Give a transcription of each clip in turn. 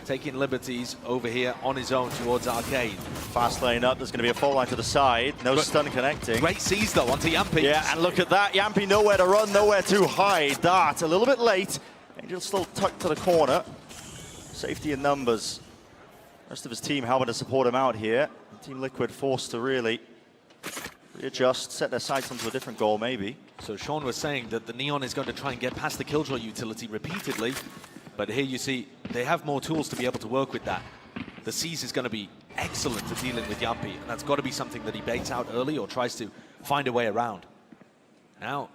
Taking liberties over here on his own towards Arcade. Fast lane up, there's going to be a full line to the side. No stun connecting. Great seize though onto Yampi. Yeah, and look at that. Yampi nowhere to run, nowhere to hide. That a little bit late. Angel still tucked to the corner. Safety in numbers. Rest of his team helping to support him out here. Team Liquid forced to really readjust, set their sights onto a different goal maybe. So Sean was saying that the Neon is going to try and get past the Killjoy utility repeatedly. But here you see they have more tools to be able to work with that. The seize is going to be excellent at dealing with Yampi, and that's got to be something that he baits out early or tries to find a way around. Now,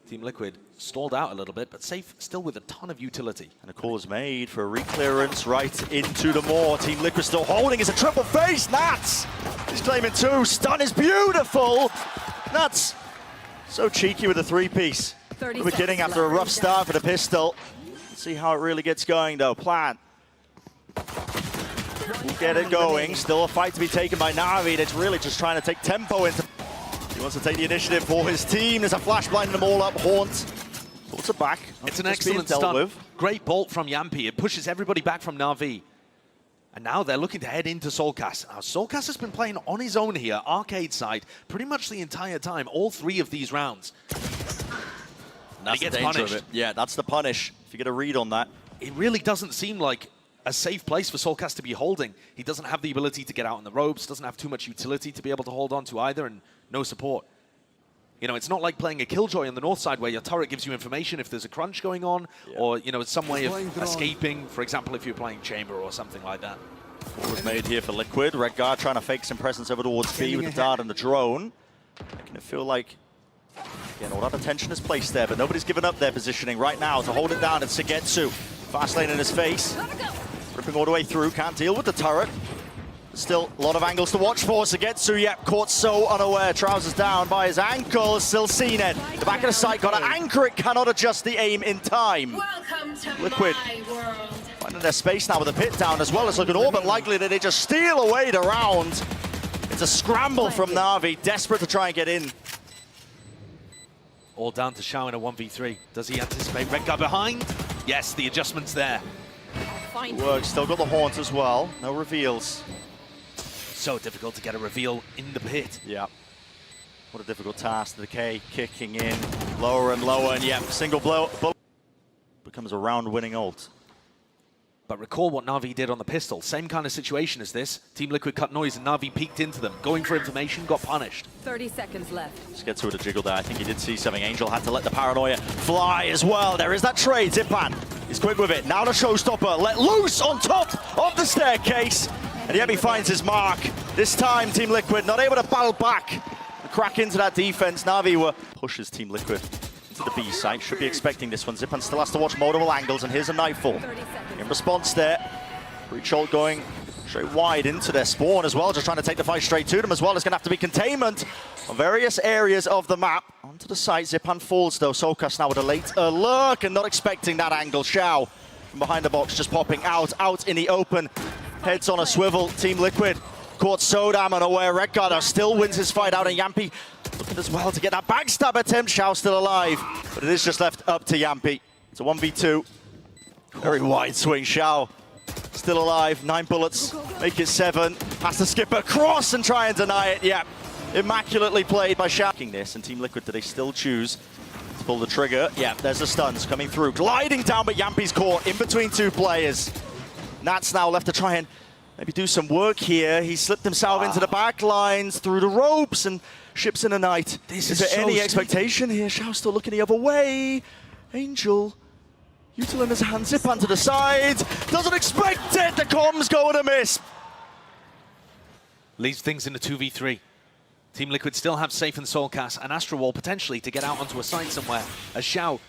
Team Liquid stalled out a little bit, but safe still with a ton of utility. And a call is made for a reclearance right into the maw. Team Liquid still holding. It's a triple face. Nats! He's claiming two. Stun is beautiful. Nats so cheeky with a three-piece. We're beginning after a rough start for the pistol. Let's see how it really gets going though. Plan. We'll get it going. Still a fight to be taken by Navi. That's really just trying to take tempo into. He wants to take the initiative for his team. There's a flash blinding them all up. Haunt. Puts it back. It's an excellent stun. Great bolt from Yampi. It pushes everybody back from Navi. And now they're looking to head into Soulcast. Now, Soulcast has been playing on his own here, Arcade side, pretty much the entire time, all three of these rounds. And that's the danger of it. Yeah, that's the punish, if you get a read on that. It really doesn't seem like a safe place for Soulcast to be holding. He doesn't have the ability to get out on the ropes, doesn't have too much utility to be able to hold on to either, and no support. You know, it's not like playing a Killjoy on the north side where your turret gives you information if there's a crunch going on, or, you know, some way of escaping, for example, if you're playing Chamber or something like that. What was made here for Liquid. Red Guard trying to fake some presence over towards B with the dart and the drone. Making it feel like, again, all that attention is placed there, but nobody's given up their positioning right now to hold it down. It's Sugetsu. Fast lane in his face. Ripping all the way through, can't deal with the turret. Still a lot of angles to watch for. Sugetsu, yep, caught so unaware. Trousers down by his ankle. Still seen it. The back of the site got to anchor it. Cannot adjust the aim in time. Liquid finding their space now with a pit down as well. It's looking all but likely that they just steal away the round. It's a scramble from Navi. Desperate to try and get in. All down to Xiao in a 1v3. Does he anticipate Red Guy behind? Yes, the adjustment's there. Works. Still got the haunt as well. No reveals. So difficult to get a reveal in the pit. Yeah. What a difficult task. The K kicking in lower and lower, and yeah, single blow becomes a round-winning ult. But recall what Navi did on the pistol. Same kind of situation as this. Team Liquid cut noise and Navi peeked into them. Going for information, got punished. 30 seconds left. Let's get to it a jiggle there. I think he did see something. Angel had to let the paranoia fly as well. There is that trade. Zipan is quick with it. Now the showstopper let loose on top of the staircase. And yet he finds his mark. This time, Team Liquid not able to battle back and crack into that defense. Navi pushes Team Liquid into the B site. Should be expecting this one. Zipan still has to watch multiple angles, and here's a Nightfall. In response there, Breach ult going straight wide into their spawn as well, just trying to take the fight straight to them as well. It's going to have to be containment on various areas of the map. Onto the site, Zipan falls though. Soulcast now with a late lurk and not expecting that angle. Xiao from behind the box just popping out in the open. Heads on a swivel. Team Liquid caught so damn unaware. Red Guard still wins his fight out, and Yampi looking as well to get that backstab attempt. Xiao still alive, but it is just left up to Yampi. It's a 1v2. Very wide swing. Xiao still alive. 9 bullets, make it 7. Has to skip across and try and deny it. Yeah, immaculately played by Xiao. This, and Team Liquid, do they still choose to pull the trigger? Yeah, there's the stuns coming through. Gliding down, but Yampi's caught in between 2 players. Nats now left to try and maybe do some work here. He slipped himself into the back lines, through the ropes, and ships in the night. Is there any expectation here? Xiao still looking the other way. Angel, util in his hand, Zipan to the side. Doesn't expect it. The comms going to miss. Leaves things in the 2v3. Team Liquid still have Safe and Soulcast and Astro Wall potentially to get out onto a site somewhere, as Xiao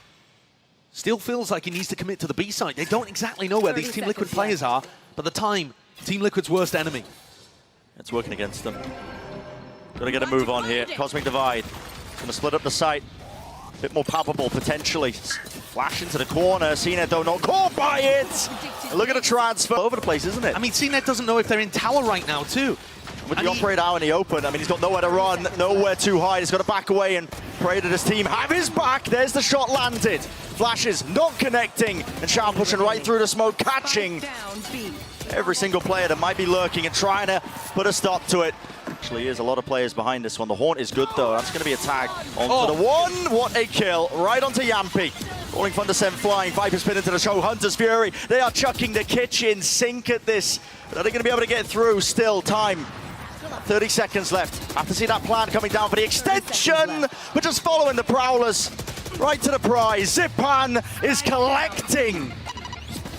still feels like he needs to commit to the B side. They don't exactly know where these Team Liquid players are, but the time, Team Liquid's worst enemy. It's working against them. Gotta get a move on here. Cosmic Divide. Gonna split up the site. A bit more palpable, potentially. Flash into the corner. CNET though not caught by it. And look at the transfer. All over the place, isn't it? I mean, CNET doesn't know if they're in tower right now, too. With the operator out in the open, I mean, he's got nowhere to run, nowhere to hide. He's got to back away and pray that his team have his back. There's the shot landed. Flashes not connecting, and Shao pushing right through the smoke, catching every single player that might be lurking and trying to put a stop to it. Actually, there's a lot of players behind this one. The Haunt is good, though. That's going to be a tag onto the one. What a kill. Right onto Yampi. Rolling Thunder sent flying. Viper spin into the show. Hunter's Fury. They are chucking the kitchen sink at this. Are they going to be able to get through? Still time. 30 seconds left. Have to see that plan coming down for the extension. But just following the Prowlers right to the prize. Zipan is collecting.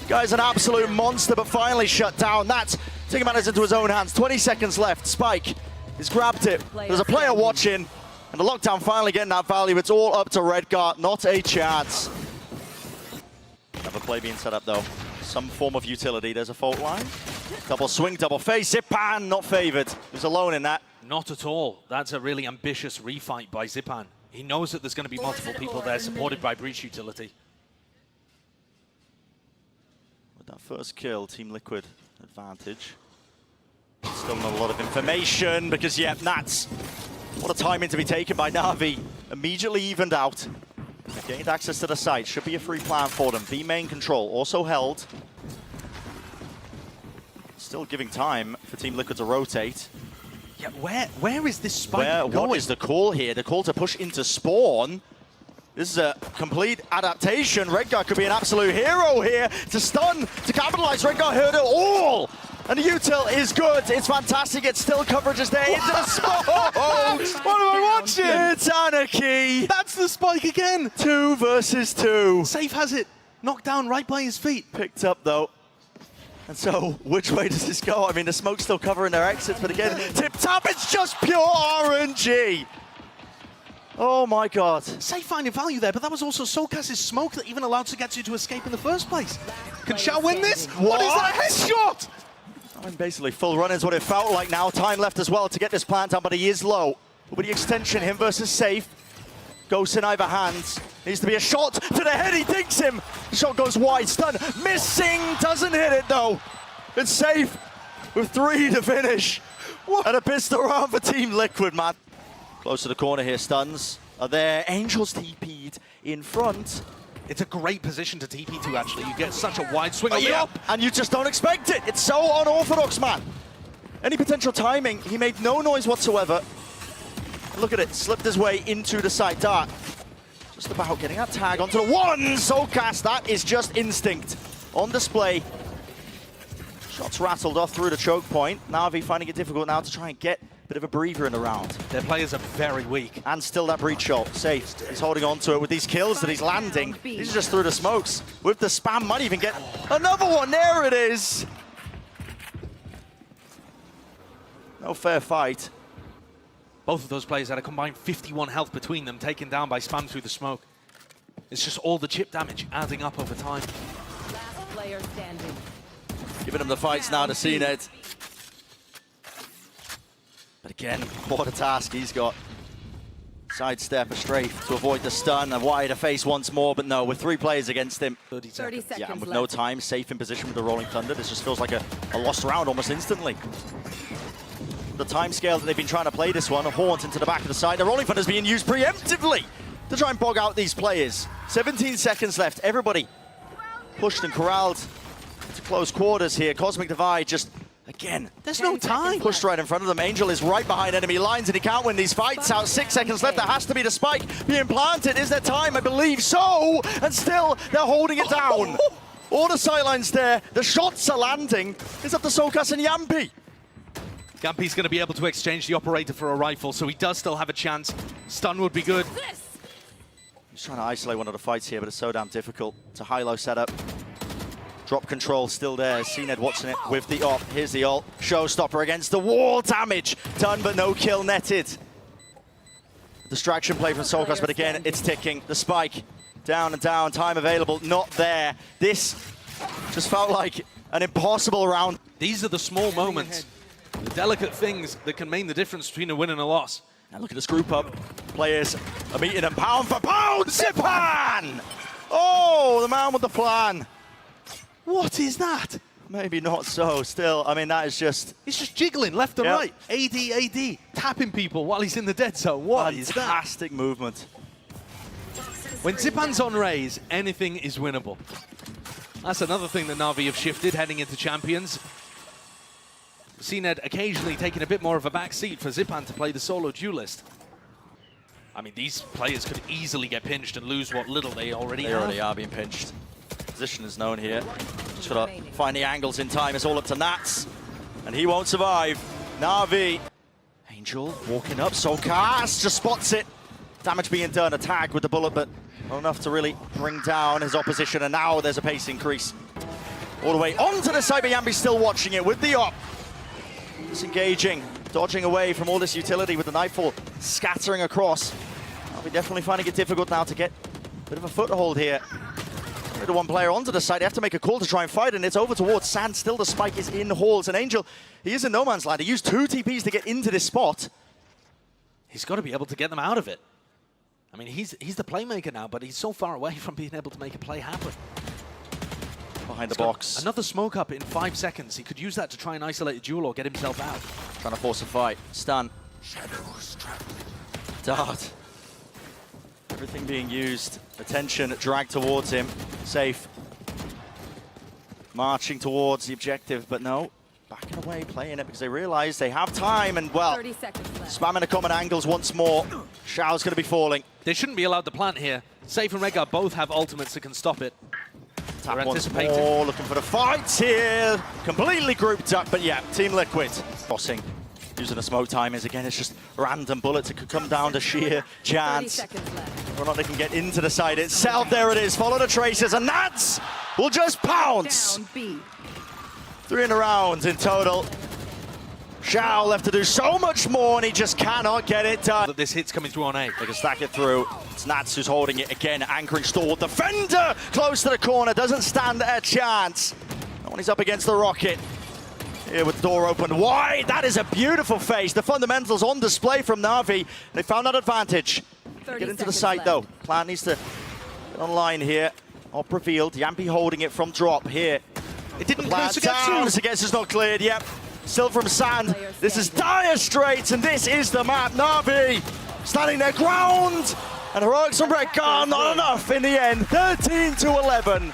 Guy's an absolute monster, but finally shut down. That's taking matters into his own hands. 20 seconds left. Spike has grabbed it. There's a player watching, and the lockdown finally getting that value. It's all up to Redguard. Not a chance. Another play being set up, though. Some form of utility. There's a fault line. Double swing, double face. Zipan not favored. He's alone in that. Not at all. That's a really ambitious refight by Zipan. He knows that there's going to be multiple people there supported by Breach Utility. With that first kill, Team Liquid advantage. Still not a lot of information because, yeah, Nats. What a timing to be taken by Navi. Immediately evened out. Gained access to the site. Should be a free plan for them. B main control also held. Still giving time for Team Liquid to rotate. Yeah, where is this spike going? What is the call here? The call to push into spawn. This is a complete adaptation. Redguard could be an absolute hero here to stun, to capitalize. Redguard heard it all. And the util is good. It's fantastic. It's still coverage is there into the smoke. What am I watching? It's anarchy. That's the spike again. 2 versus 2. Safe has it. Knocked down right by his feet. Picked up, though. And so, which way does this go? I mean, the smoke's still covering their exits, but again, tip-top, it's just pure RNG. Oh my God. Safe finding value there, but that was also Soulcast's smoke that even allowed Sugetsu to escape in the first place. Can Shao win this? What is that headshot? I mean, basically, full run is what it felt like now. Time left as well to get this plant down, but he is low. With the extension, him versus Safe. Ghost in either hands. Needs to be a shot to the head, he digs him. The shot goes wide, stun, missing, doesn't hit it though. It's Safe with 3 to finish. What? And a pistol round for Team Liquid, man. Close to the corner here, stuns are there. Angels TP'd in front. It's a great position to TP to, actually. You get such a wide swing on the yeah, up. and you just don't expect it. It's so unorthodox, man. Any potential timing, he made no noise whatsoever. Look at it, slipped his way into the side. Dart, just about getting that tag onto the one. Soulcast, that is just instinct on display. Shots rattled off through the choke point. Navi finding it difficult now to try and get a bit of a breather in the round. Their players are very weak. And still that breach shot. Safe, he's holding on to it with these kills that he's landing. He's just through the smokes. With the spam, might even get another one. There it is. No fair fight. Both of those players had a combined 51 health between them, taken down by spam through the smoke. It's just all the chip damage adding up over time. Last player standing. Giving him the fights now to CNED. But again, what a task he's got. Sidestep, a strafe to avoid the stun, a wider face once more, but no, with 3 players against him. 30 seconds. Yeah, and with no time, Safe in position with the Rolling Thunder. This just feels like a lost round almost instantly. The time scale that they've been trying to play this one, a Haunt into the back of the side. The Rolling Thunder is being used preemptively to try and bog out these players. 17 seconds left. Everybody pushed and corralled to close quarters here. Cosmic Divide just, again, There's no time. pushed right in front of them. Angel is right behind enemy lines and he can't win these fights out. 6 seconds left. There has to be the spike being planted. Is there time? I believe so. And still, they're holding it down. All the sidelines there. The shots are landing. It's up to Soulcast and Yampi. Yampi's going to be able to exchange the operator for a rifle, so he does still have a chance. Stun would be good. He's trying to isolate one of the fights here, but it's so damn difficult. It's a high-low setup. Drop control still there. CNED watching it with the op. Here's the ult. Showstopper against the wall. Damage done, but no kill netted. Distraction play from Soulcast, but again, it's ticking. The spike down and down. Time available, not there. This just felt like an impossible round. These are the small moments, the delicate things that can mean the difference between a win and a loss. Now look at this group up. Players are meeting them pound for pound. Zipan! Oh, the man with the plan. What is that? Maybe not so. Still, I mean, that is just... He's just jiggling left and Yep. right. AD, tapping people while he's in the dead zone. What is that? Fantastic movement. When Zipan's on Raze, anything is winnable. That's another thing that Navi have shifted heading into Champions. CNED occasionally taking a bit more of a back seat for Zipan to play the solo duelist. I mean, these players could easily get pinched and lose what little they already have. They already are being pinched. Position is known here. Just gotta find the angles in time. It's all up to Nats. And he won't survive. Navi. Angel walking up. Sokas just spots it. Damage being done. A tag with the bullet, but not enough to really bring down his opposition. And now there's a pace increase. All the way onto the side, but Yambi's still watching it with the op. Disengaging, dodging away from all this utility with the Nightfall scattering across. I'll be definitely finding it difficult now to get a bit of a foothold here. The one player onto the side, they have to make a call to try and fight, and it's over towards Sand. Still the spike is in Halls, and Angel, he is in no man's land. He used 2 TPs to get into this spot. He's got to be able to get them out of it. I mean, he's the playmaker now, but he's so far away from being able to make a play happen. Behind the box. Another smoke up in 5 seconds. He could use that to try and isolate a duel or get himself out. Trying to force a fight. Stun. Dart. Everything being used. Attention dragged towards him. Safe. Marching towards the objective, but no. Backing away, playing it because they realize they have time, and well, 30 seconds left. spamming the common angles once more. Shao's going to be falling. They shouldn't be allowed to plant here. Safe and Redguard both have ultimates that can stop it. Tap They're once anticipating. more, looking for the fights here. Completely grouped up, but yeah, Team Liquid. Crossing, using the smoke timers. Again, it's just random bullets. It could come down to sheer 30 chance. seconds left. Whether or not they can get into the side itself. There it is, follow the traces, and Nats will just pounce. Down B. 3 in a round in total. Shao left to do so much more, and he just cannot get it done. That this hit's coming through on A. They can stack it through. It's Nats who's holding it again, anchoring stall. Defender close to the corner, doesn't stand a chance. When he's up against the rocket. Here with the door open wide. That is a beautiful face. The fundamentals on display from Navi. They found that advantage. 30 Get into the seconds site left. though. Plan needs to get online here. Op revealed. Yampi holding it from drop here. It didn't Plan close against you. Against is not cleared. Yep. Still from Sand. This is dire straits, and this is the map. Navi standing their ground, and heroics from Redguard not enough in the end. 13-11.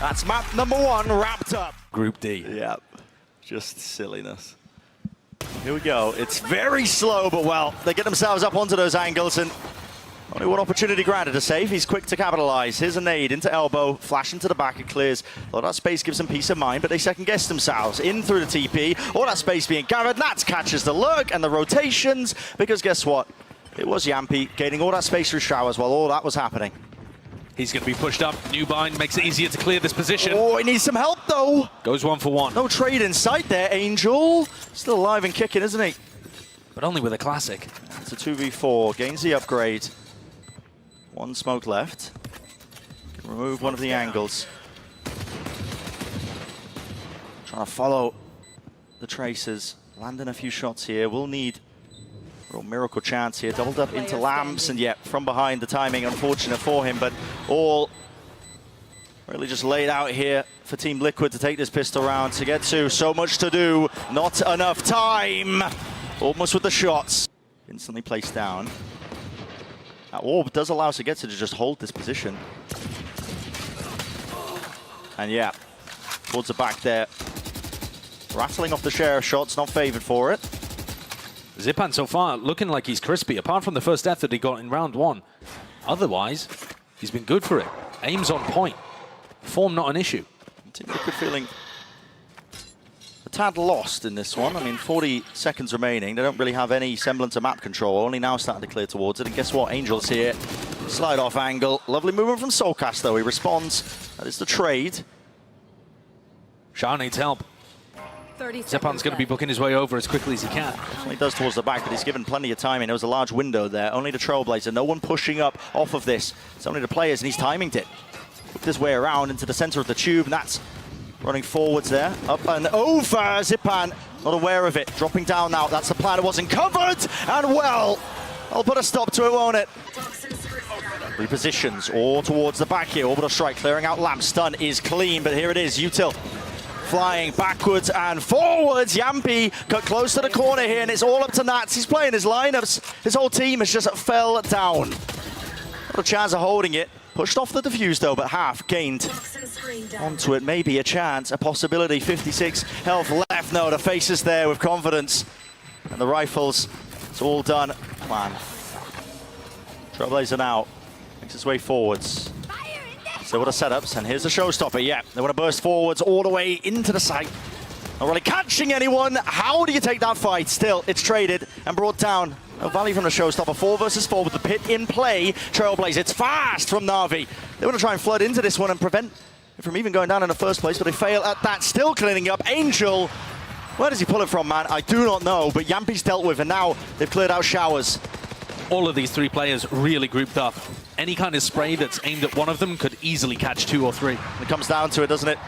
That's map number 1 wrapped up. Group D. Yep. Just silliness. Here we go. It's very slow, but well, they get themselves up onto those angles, and only one opportunity granted to save. He's quick to capitalize. Here's a nade into elbow, flash into the back, it clears. A lot of that space gives them peace of mind, but they second guess themselves. In through the TP, all that space being gathered. Nats catches the lurk and the rotations, because guess what? It was Yampi gaining all that space through showers while all that was happening. He's going to be pushed up. New bind makes it easier to clear this position. Oh, he needs some help though. Goes 1 for 1. No trade in sight there, Angel. Still alive and kicking, isn't he? But only with a classic. It's a 2v4, gains the upgrade. 1 smoke left. Can remove one of the angles. Trying to follow the traces. Landing a few shots here. We'll need a real miracle chance here. Doubled up into lamps, and yet from behind, the timing unfortunate for him, but all really just laid out here for Team Liquid to take this pistol round to get to. So much to do, not enough time. Almost with the shots. Instantly placed down. That orb does allow Sugetsu to just hold this position. And yeah, towards the back there. Rattling off the share of shots, not favored for it. Zipan so far looking like he's crispy, apart from the first death that he got in round 1. Otherwise, he's been good for it. Aim's on point. Form not an issue. Team Liquid feeling a tad lost in this one. I mean, 40 seconds remaining. They don't really have any semblance of map control. Only now starting to clear towards it. And guess what? Angel's here. Slide off angle. Lovely movement from Soulcast, though. He responds. That is the trade. Shah needs help. 30 Zipan's seconds going to be left. booking his way over as quickly as he can. Definitely does towards the back, but he's given plenty of timing. There was a large window there. Only the Trailblazer. No one pushing up off of this. It's only the players, and he's timing it. Hooked his way around into the center of the tube, and that's running forwards there. Up and over. Zipan not aware of it. Dropping down now. That's the plan. It wasn't covered. And well, I'll put a stop to it, won't it? Repositions all towards the back here. Orbital strike clearing out lamp. Stun is clean, but here it is. Util flying backwards and forwards. Yampi got close to the corner here, and it's all up to Nats. He's playing his lineups. His whole team has just fell down. Not a chance of holding it. Pushed off the defuse though, but half gained onto it. Maybe a chance, a possibility. 56 health left. No, the faces there with confidence. And the rifles, it's all done. Plan. Trailblazer now makes his way forwards. So what are setups, and here's the showstopper. Yeah, they want to burst forwards all the way into the site. Not really catching anyone. How do you take that fight? Still, it's traded and brought down. No value from the showstopper. 4 versus 4 with the pit in play. Trailblaze, it's fast from Navi. They want to try and flood into this one and prevent it from even going down in the first place, but they fail at that. Still cleaning up. Angel, where does he pull it from, man? I do not know, but Yampi's dealt with, and now they've cleared out showers. All of these 3 players really grouped up. Any kind of spray that's aimed at one of them could easily catch 2 or 3. It comes down to it, doesn't it?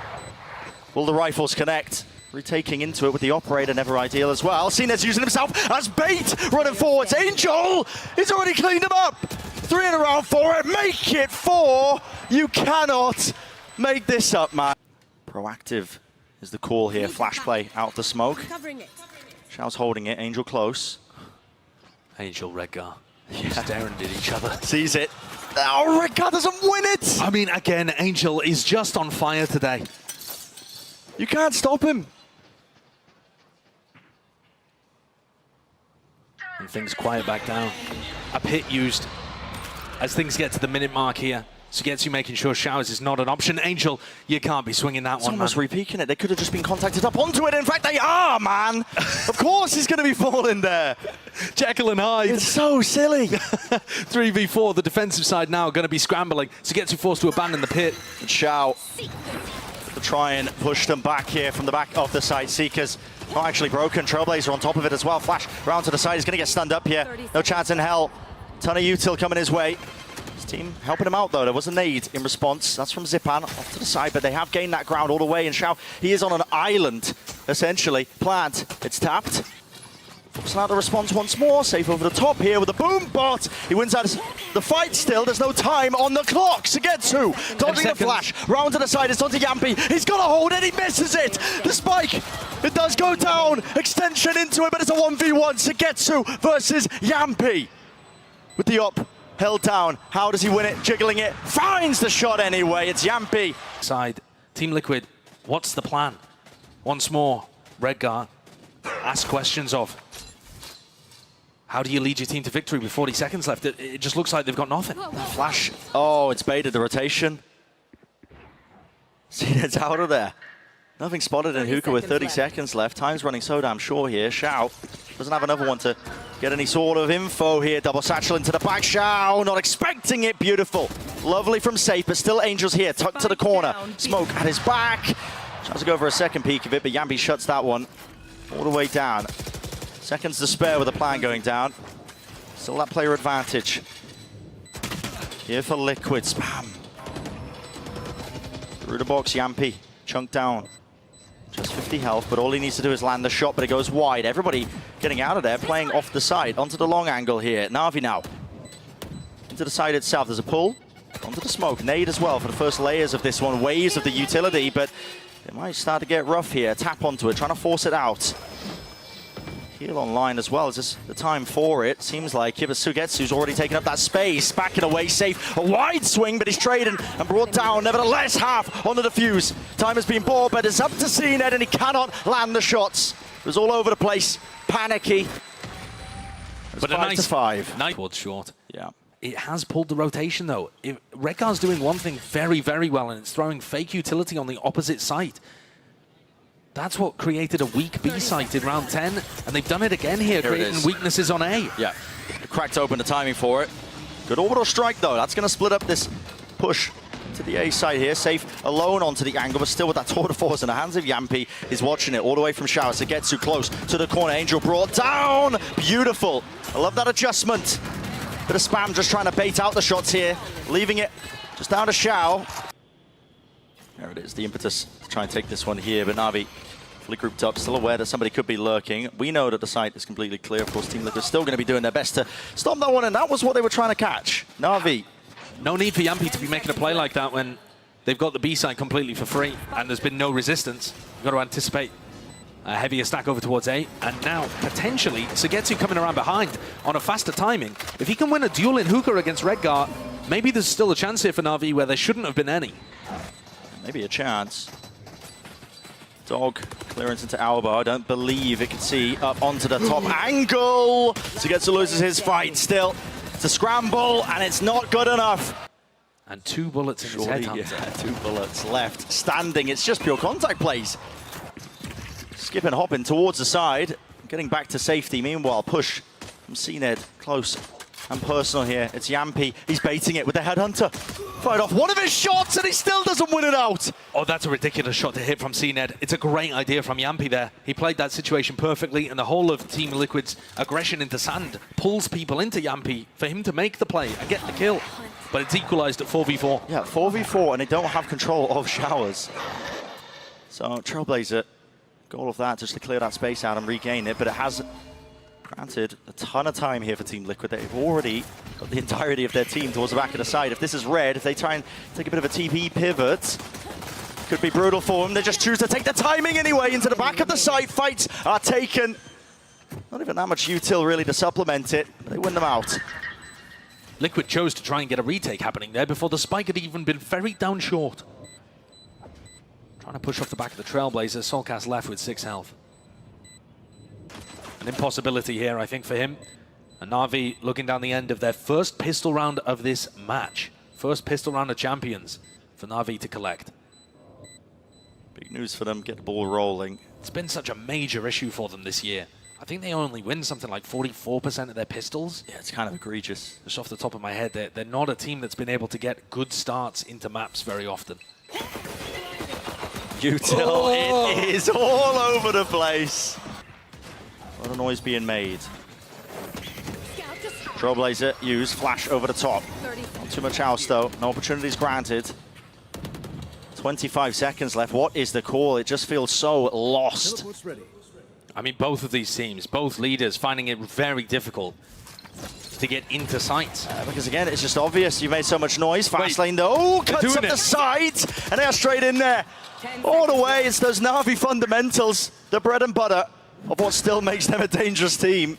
Will the rifles connect? Retaking into it with the operator, never ideal as well. Cines using himself as bait, running forwards. Angel, he's already cleaned him up. 3 in a round for it, make it 4. You cannot make this up, man. Proactive is the call here. Flash play out of the smoke. Shao's holding it, Angel close. Angel, Redgar, staring at each other. Sees it. Oh, Redgar doesn't win it! I mean, again, Angel is just on fire today. You can't stop him. And things quiet back down. A pit used as things get to the minute mark here. Sugetsu making sure showers is not an option. Angel, you can't be swinging that It's one, almost man. repeaking it. They could have just been contacted up onto it. In fact, they are, man. Of course he's going to be falling there. Jekyll and Hyde. It's so silly. 3v4, the defensive side now going to be scrambling. Sugetsu forced to abandon the pit. And Shao to try and push them back here from the back of the site. Seekers not actually broken. Trailblazer on top of it as well. Flash round to the side. He's going to get stunned up here. No chance in hell. Ton of util coming his way. His team helping him out though. There was a nade in response. That's from Zipan off to the side, but they have gained that ground all the way. And Shao, he is on an island, essentially. Plant, it's tapped. Forcing out the response once more. Safe over the top here with the boom bot. He wins out the fight still. There's no time on the clock. Sugetsu dodging the flash. Round to the side. It's onto Yampi. He's got a hold and he misses it. The spike. It does go down. Extension into it, but it's a 1v1. Sugetsu versus Yampi. With the up. Held down. How does he win it? Jiggling it. Finds the shot anyway. It's Yampi. Side. Team Liquid, what's the plan? Once more, Redgar asks questions of how do you lead your team to victory with 40 seconds left? It just looks like they've got nothing. Flash. Oh, it's baited the rotation. See, it's out of there. Nothing spotted in Hookah with 30 seconds left. Time's running so damn short here. Shao doesn't have another one to get any sort of info here. Double satchel into the back. Shao not expecting it. Beautiful. Lovely from safe, but still Angel's here. Tucked to the corner. Smoke at his back. Tries to go for a second peek of it, but Yampi shuts that one all the way down. Seconds to spare with the plan going down. Still that player advantage. Here for Liquid. Spam. Through the box, Yampi. Chunked down. Just 50 health, but all he needs to do is land the shot, but it goes wide. Everybody getting out of there, playing off the side. Onto the long angle here. Navi now. Into the side itself. There's a pull. Onto the smoke. Nade as well for the first layers of this one. Waves of the utility, but it might start to get rough here. Tap onto it, trying to force it out. Heal online as well. Is this the time for it? Seems like it, but Sugetsu's already taken up that space. Backing away safe. A wide swing, but he's traded and brought down. Nevertheless, half on the defuse. Time has been bought, but it's up to CNED, and he cannot land the shots. It was all over the place. Panicky. But a nice 5 towards short. Yeah. It has pulled the rotation though. Redgar's doing one thing very, very well, and it's throwing fake utility on the opposite site. That's what created a weak B site in round 10, and they've done it again here creating weaknesses on A. Yeah, cracked open the timing for it. Good orbital strike though. That's going to split up this push to the A side here. Safe alone onto the angle, but still with that tour de force in the hands of Yampi. He's watching it all the way from Shower. Sugetsu close to the corner. Angel brought down. Beautiful. I love that adjustment. Bit of spam just trying to bait out the shots here. Leaving it just down to Shao. There it is, the impetus to try and take this one here, but Navi fully grouped up, still aware that somebody could be lurking. We know that the site is completely clear. Of course, Team Liquid still going to be doing their best to stop that one, and that was what they were trying to catch. Navi. No need for Yampi to be making a play like that when they've got the B site completely for free, and there's been no resistance. You've got to anticipate a heavier stack over towards A, and now potentially Sugetsu coming around behind on a faster timing. If he can win a duel in hookah against Redgar, maybe there's still a chance here for Navi where there shouldn't have been any. Maybe a chance. Dog clearance into Alba. I don't believe it can see up onto the top angle. Sugetsu loses his fight still. It's a scramble, and it's not good enough. And 2 bullets in his head. Yeah, 2 bullets left standing. It's just pure contact plays. Skipping, hopping towards the side, getting back to safety. Meanwhile, push from CNED close and personal here. It's Yampy. He's baiting it with the headhunter. Fired off one of his shots, and he still doesn't win it out. Oh, that's a ridiculous shot to hit from CNED. It's a great idea from Yampy there. He played that situation perfectly, and the whole of Team Liquid's aggression into sand pulls people into Yampy for him to make the play and get the kill. But it's equalized at 4v4. Yeah, 4v4, and they don't have control of showers. So Trailblazer, all of that just to clear that space out and regain it, but it has granted a ton of time here for Team Liquid. They've already got the entirety of their team towards the back of the side. If this is red, if they try and take a bit of a TP pivot, could be brutal for them. They just choose to take the timing anyway into the back of the site. Fights are taken. Not even that much util really to supplement it. They win them out. Liquid chose to try and get a retake happening there before the spike had even been ferried down short. Trying to push off the back of the Trailblazer. Solcast left with 6 health. An impossibility here, I think, for him. And Navi looking down the end of their first pistol round of this match. First pistol round of champions for Navi to collect. Big news for them, get the ball rolling. It's been such a major issue for them this year. I think they only win something like 44% of their pistols. Yeah, it's kind of egregious. Just off the top of my head, they're not a team that's been able to get good starts into maps very often. Util, it is all over the place. A lot of noise being made. Trailblazer use flash over the top. Not too much else though, no opportunities granted. 25 seconds left. What is the call? It just feels so lost. I mean, both of these teams, both leaders, finding it very difficult to get into sight. Because again, it's just obvious. You made so much noise. Fast lane though, cuts up the side, and they are straight in there. All the way, it's those Navi fundamentals, the bread and butter of what still makes them a dangerous team.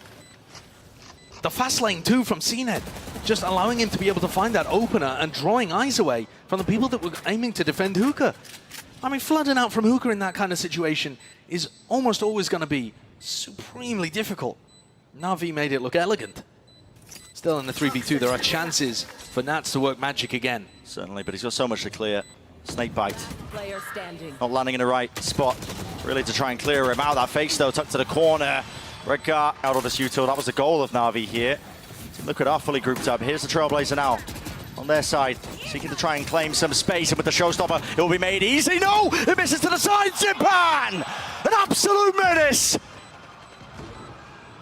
The fast lane too from CNED, just allowing him to be able to find that opener and drawing eyes away from the people that were aiming to defend hookah. I mean, flooding out from hookah in that kind of situation is almost always going to be supremely difficult. Navi made it look elegant. Still in the 3v2, there are chances for Nats to work magic again. Certainly, but he's got so much to clear. Snake bite. Player standing. Not landing in the right spot, really, to try and clear him out. That face, though, tucked to the corner. Redgar out of this util. That was the goal of Navi here. Look at our fully grouped up. Here's the Trailblazer now on their side, seeking to try and claim some space. And with the showstopper, it will be made easy. No! It misses to the side. Zipan! An absolute menace!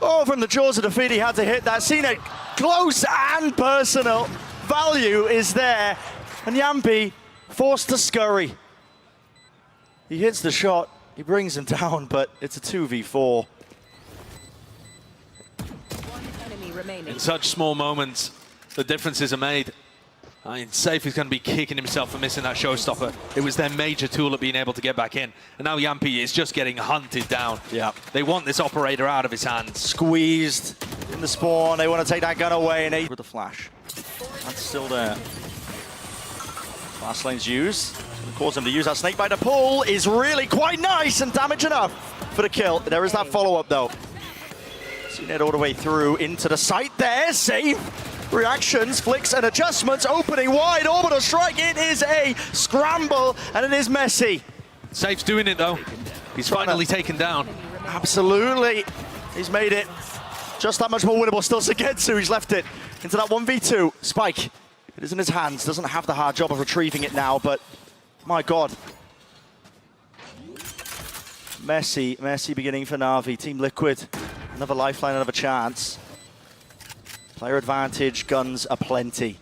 Oh, from the jaws of defeat, he had to hit that. Seen it close and personal. Value is there. And Yampy forced to scurry. He hits the shot. He brings him down, but it's a 2v4. In such small moments, the differences are made. I mean, Safe is going to be kicking himself for missing that showstopper. It was their major tool at being able to get back in. And now Yampy is just getting hunted down. Yeah. They want this operator out of his hands. Squeezed in the spawn. They want to take that gun away, and with the flash. That's still there. Fast lane's use. Cause him to use that snake bite. The pull is really quite nice and damage enough for the kill. There is that follow-up, though. Seen it all the way through into the site there. Safe. Reactions, flicks and adjustments, opening wide, orbital strike. It is a scramble, and it is messy. Safe's doing it, though. He's finally taken down. Absolutely. He's made it just that much more winnable. Still Sugetsu, he's left it into that 1v2. Spike, it is in his hands. Doesn't have the hard job of retrieving it now, but my God. Messy beginning for Navi. Team Liquid, another lifeline, another chance. Player advantage, guns aplenty.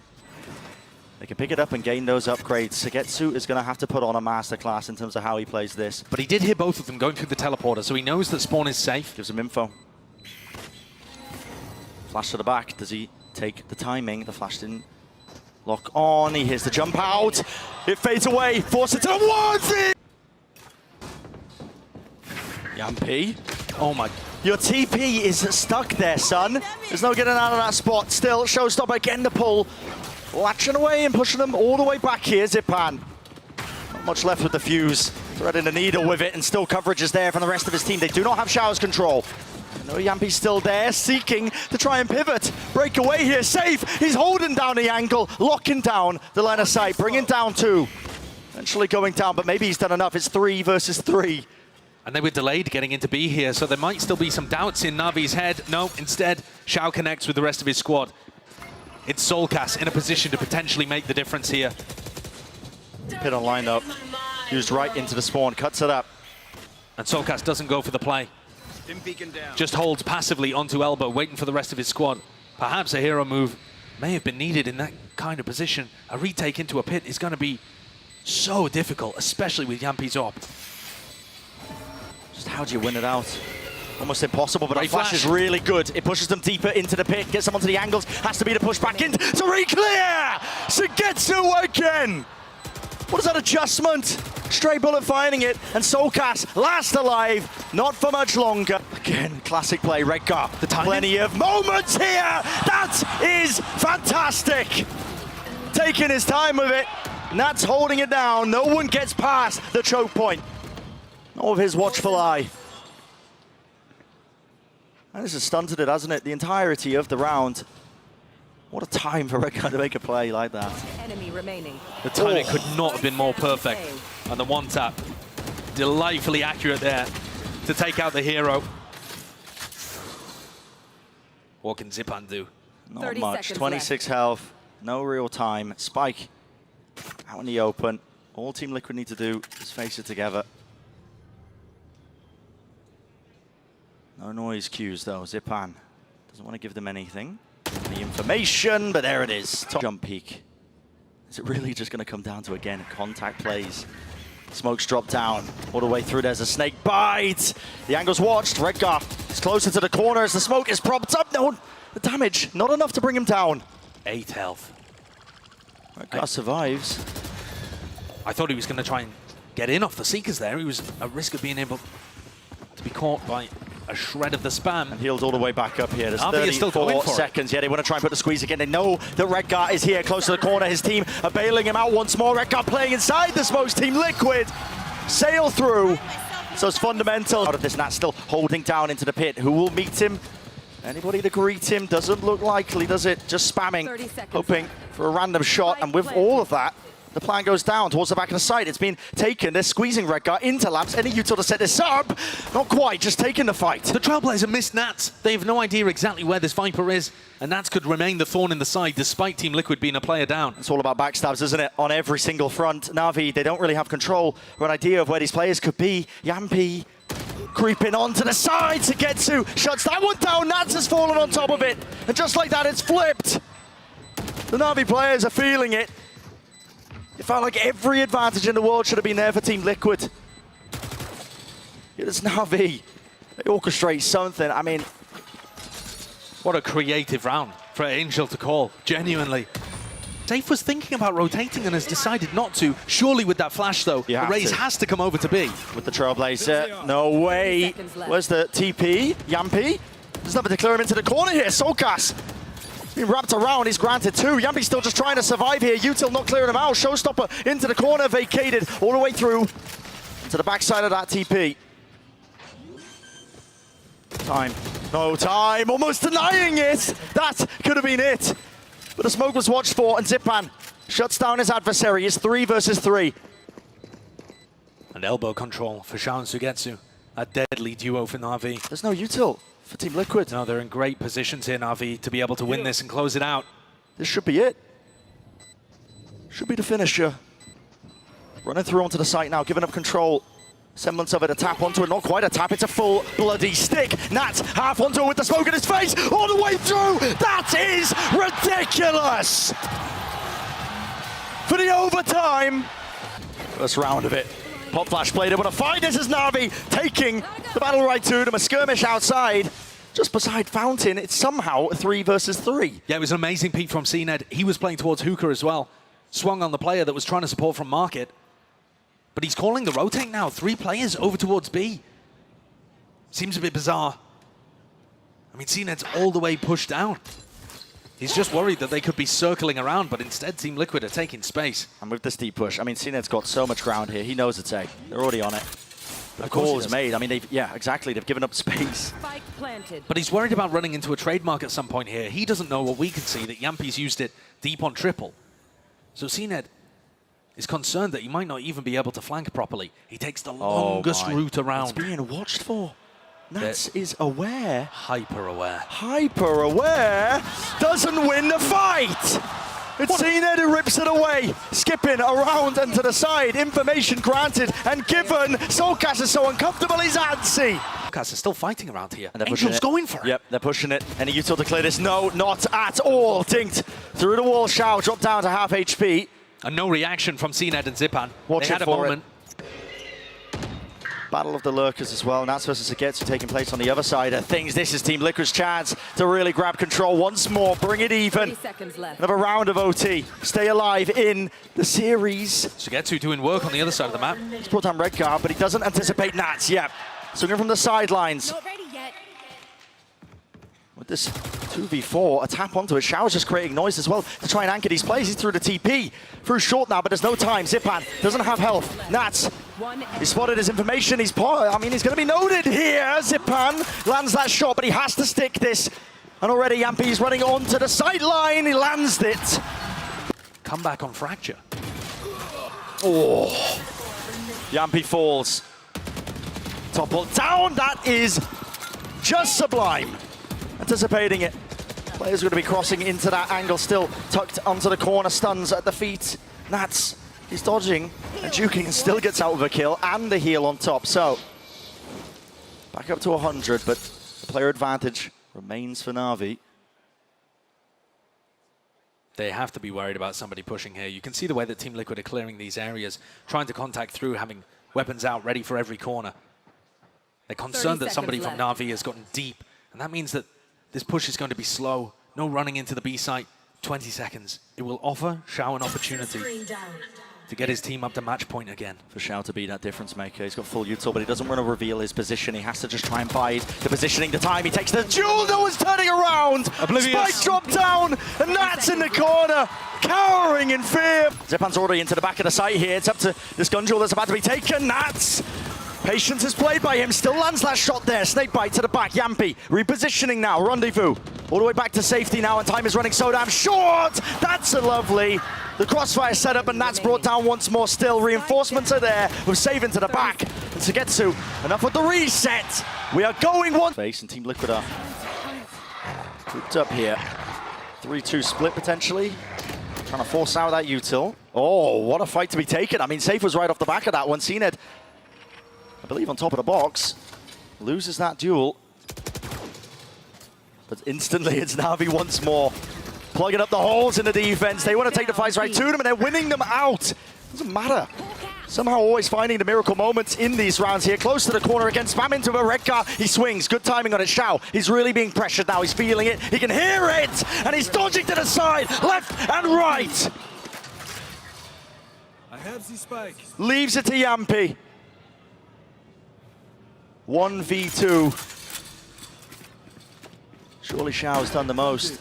They can pick it up and gain those upgrades. Sugetsu is going to have to put on a masterclass in terms of how he plays this. But he did hit both of them going through the teleporter, so he knows that spawn is safe. Gives him info. Flash to the back. Does he take the timing? The flash didn't lock on. He hits the jump out. It fades away. Force it to the 1v. Yampi. Oh my. Your TP is stuck there, son. There's no getting out of that spot. Still, Showstopper again the pull. Latching away and pushing them all the way back here, Zipan. Not much left with the fuse. Threading the needle with it, and still coverage is there from the rest of his team. They do not have showers control. No, Yampi's still there, seeking to try and pivot. Break away here, safe. He's holding down the angle, locking down the line of sight, bringing down 2. Eventually going down, but maybe he's done enough. It's 3 versus 3. And they were delayed getting into B here, so there might still be some doubts in Navi's head. No, instead, Shao connects with the rest of his squad. It's Soulcast in a position to potentially make the difference here. Pit on lineup, used right into the spawn, cuts it up. And Soulcast doesn't go for the play. Just holds passively onto elbow, waiting for the rest of his squad. Perhaps a hero move may have been needed in that kind of position. A retake into a pit is going to be so difficult, especially with Yampi's op. Just how do you win it out? Almost impossible, but Great that flash is really good. It pushes them deeper into the pit, gets them onto the angles, has to be the push back in to re-clear! Sugetsu again! What is that adjustment? Stray bullet finding it, and Soulcast last alive, not for much longer. Again, classic play, Redgar. Plenty of moments here! That is fantastic! Taking his time with it, and that's holding it down. No one gets past the choke point. Not with his watchful eye. And this has stunted it, hasn't it? The entirety of the round. What a time for Redgar to make a play like that. Enemy remaining. The timing could not have been more perfect. And the one tap, delightfully accurate there to take out the hero. What can Zipan do? Not much. 26 health, no real time. Spike out in the open. All Team Liquid need to do is face it together. No noise cues though. Zipan doesn't want to give them anything. The information, but there it is. Top jump peak. Is it really just going to come down to, again, contact plays? Smokes drop down all the way through. There's a snake bite. The angle's watched. Redgar is closer to the corner as the smoke is propped up. No, the damage, not enough to bring him down. 8 health. Redgar survives. I thought he was going to try and get in off the Seekers there. He was at risk of being able to be caught by a shred of the spam. And healed all the way back up here. There's Navi is still going 34 for seconds. Yeah, they want to try and put the squeeze again. They know that Redgar is here, close to the corner. His team are bailing him out once more. Redgar playing inside the smokes. Team Liquid sail through. So it's fundamental. Out of this, Nat still holding down into the pit. Who will meet him? Anybody to greet him? Doesn't look likely, does it? Just spamming, hoping for a random shot. And with all of that, the plan goes down towards the back of the site. It's been taken. They're squeezing Redgar into lamps. Any util to set this up? Not quite, just taking the fight. The Trailblazer missed Nats. They have no idea exactly where this Viper is, and Nats could remain the thorn in the side despite Team Liquid being a player down. It's all about backstabs, isn't it? On every single front. Navi, they don't really have control or an idea of where these players could be. Yampi creeping onto the side. Sugetsu shuts that one down. Nats has fallen on top of it. And just like that, it's flipped. The Navi players are feeling it. It felt like every advantage in the world should have been there for Team Liquid. It is Navi. They orchestrate something. I mean, what a creative round for Angel to call, genuinely. Dave was thinking about rotating and has decided not to. Surely with that flash, though, the raise has to come over to B. With the Trailblazer, no way. Where's the TP? Yampi? There's nothing to clear him into the corner here. Soulcast being wrapped around, he's granted 2. Yampi's still just trying to survive here. Util not clearing him out. Showstopper into the corner, vacated all the way through to the backside of that TP. Time. No time. Almost denying it. That could have been it. But the smoke was watched for, and Zipan shuts down his adversary. It's 3 versus 3. And elbow control for Shao and Sugetsu. A deadly duo for Navi. There's no util for Team Liquid. No, they're in great positions here, Navi, to be able to win this and close it out. This should be it. Should be the finisher. Running through onto the site now, giving up control. Semblance of it, a tap onto it, not quite a tap, it's a full bloody stick. Nat half onto it with the smoke in his face, all the way through. That is ridiculous. For the overtime. First round of it. Pop Flash played it, what a fight. This is Navi taking the battle right to them. A skirmish outside, just beside Fountain. It's somehow a 3 versus 3. Yeah, it was an amazing peek from CNED. He was playing towards Hookah as well. Swung on the player that was trying to support from Market. But he's calling the rotate now. 3 players over towards B. Seems a bit bizarre. I mean, CNED's all the way pushed down. He's just worried that they could be circling around, but instead Team Liquid are taking space. And with this deep push, I mean, CNED's got so much ground here. He knows it's A. They're already on it. The call is made. I mean, yeah, exactly. They've given up space. Spike planted. But he's worried about running into a trademark at some point here. He doesn't know what we can see, that Yampi's used it deep on triple. So CNED is concerned that he might not even be able to flank properly. He takes the longest route around. It's being watched for. Nats is aware. Hyper aware. Hyper aware. Doesn't win the fight. It's CNED who rips it away. Skipping around and to the side. Information granted and given. Soulcast is so uncomfortable, he's antsy. Soulcast is still fighting around here. And Angel's going for it. Yep, they're pushing it. Any util to clear this? No, not at all. Dinked through the wall. Shao dropped down to half HP. And no reaction from CNED and Zipan. Watch they it had a for moment. Battle of the Lurkers as well. Nats versus Agetsu taking place on the other side of things. This is Team Liquid's chance to really grab control once more, bring it even. 30 seconds left. Another round of OT. Stay alive in the series. Sugetsu doing work on the other side of the map. He's brought down Red Guard, but he doesn't anticipate Nats yet. Swinging from the sidelines. Not ready yet. With this 2v4, a tap onto it. Shao's just creating noise as well to try and anchor these plays. He's through the TP. Through short now, but there's no time. Zipan doesn't have health. Nats, he spotted his information. He's going to be noted here. Zipan lands that shot, but he has to stick this. And already Yampi's running onto the sideline. He lands it. Come back on Fracture. Oh, Yampi falls. Topple down. That is just sublime. Anticipating it. Players are going to be crossing into that angle, still tucked onto the corner, stuns at the feet. Nats, he's dodging and juking and still gets out with a kill and the heal on top. So, back up to 100, but the player advantage remains for Navi. They have to be worried about somebody pushing here. You can see the way that Team Liquid are clearing these areas, trying to contact through, having weapons out ready for every corner. They're concerned that somebody from Navi has gotten deep, and that means that this push is going to be slow. No running into the B site. 20 seconds. It will offer Shao an opportunity to get his team up to match point again. For Shao to be that difference maker. He's got full util, but he doesn't want to reveal his position. He has to just try and bide the positioning, the time. He takes the duel. No one's turning around. Oblivious. Spike dropped down, and Nats in the corner, cowering in fear. Zipan's already into the back of the site here. It's up to this gun duel that's about to be taken. Nats. Patience is played by him, still lands that shot there. Snake bite to the back, Yampi repositioning now, Rendezvous. All the way back to safety now, and time is running so damn short. That's a lovely. The crossfire setup, and that's brought down once more still. Reinforcements are there, with saving to the back. And Sugetsu, enough with the reset. We are going one. Face and Team Liquid are grouped up here. 3-2 split potentially. Trying to force out that util. Oh, what a fight to be taken. I mean, Safe was right off the back of that one. CNED, I believe, on top of the box, loses that duel. But instantly it's Navi once more, plugging up the holes in the defense. They want to take the fights right to them, and they're winning them out. Doesn't matter. Somehow always finding the miracle moments in these rounds here. Close to the corner again, spam into a red car. He swings, good timing on it. Shao, he's really being pressured now. He's feeling it, he can hear it, and he's dodging to the side, left and right. I have the spike. Leaves it to Yampi. 1v2. Surely Shao's done the most.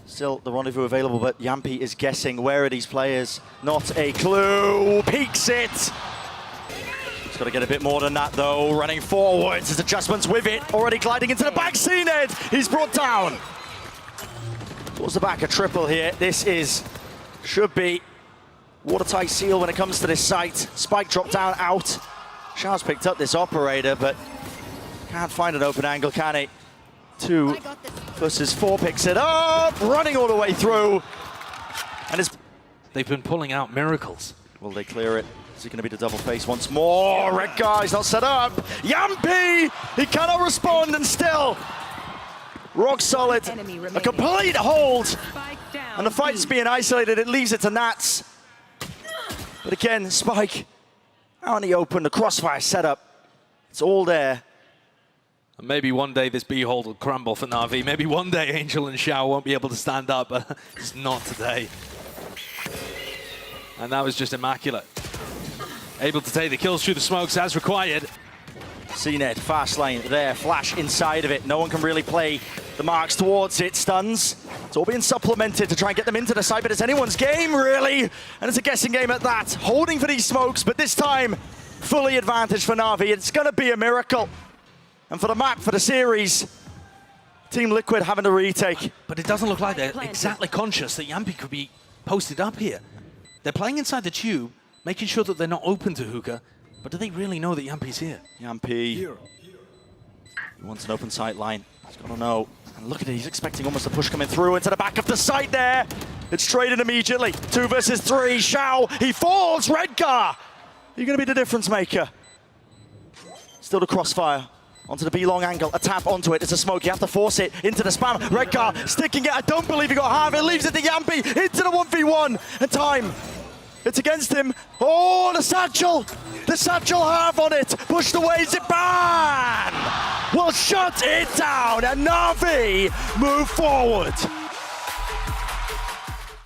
Still the rendezvous available, but Yampi is guessing. Where are these players? Not a clue. Peeks it. He's got to get a bit more than that, though. Running forwards. His adjustments with it. Already gliding into the back. CNED. He's brought down. Towards the back, a triple here. This should be watertight seal when it comes to this site. Spike dropped down out. Shao's picked up this operator, but can't find an open angle, can he? 2 versus 4 picks it up, running all the way through. And they've been pulling out miracles. Will they clear it? Is it going to be the double face once more? Red guy's not set up. Yampi, he cannot respond, and still rock solid. A complete hold. And the fight's being isolated. It leaves it to Nats. But again, Spike out in the open, the crossfire setup. It's all there. Maybe one day this B-hold will crumble for Navi. Maybe one day Angel and Shao won't be able to stand up, but it's not today. And that was just immaculate. Able to take the kills through the smokes as required. CNED, fast lane there, flash inside of it. No one can really play the marks towards it. Stuns. It's all being supplemented to try and get them into the side, but it's anyone's game, really. And it's a guessing game at that. Holding for these smokes, but this time, fully advantage for Navi. It's going to be a miracle. And for the map, for the series, Team Liquid having to retake. But it doesn't look like they're exactly conscious that Yampi could be posted up here. They're playing inside the tube, making sure that they're not open to hookah. But do they really know that Yampi's here? Yampi, he wants an open sight line. He's got to know. And look at it, he's expecting almost a push coming through into the back of the site there. It's traded immediately. 2 versus 3. Xiao, he falls. Redgar, you're going to be the difference maker. Still the crossfire. Onto the B-long angle, a tap onto it, it's a smoke, you have to force it into the spam. Redgar sticking it, I don't believe he got half, it leaves it to Yampi, into the 1v1, and time. It's against him. Oh, the satchel half on it, pushed away, Zipan will shut it down, and Navi move forward.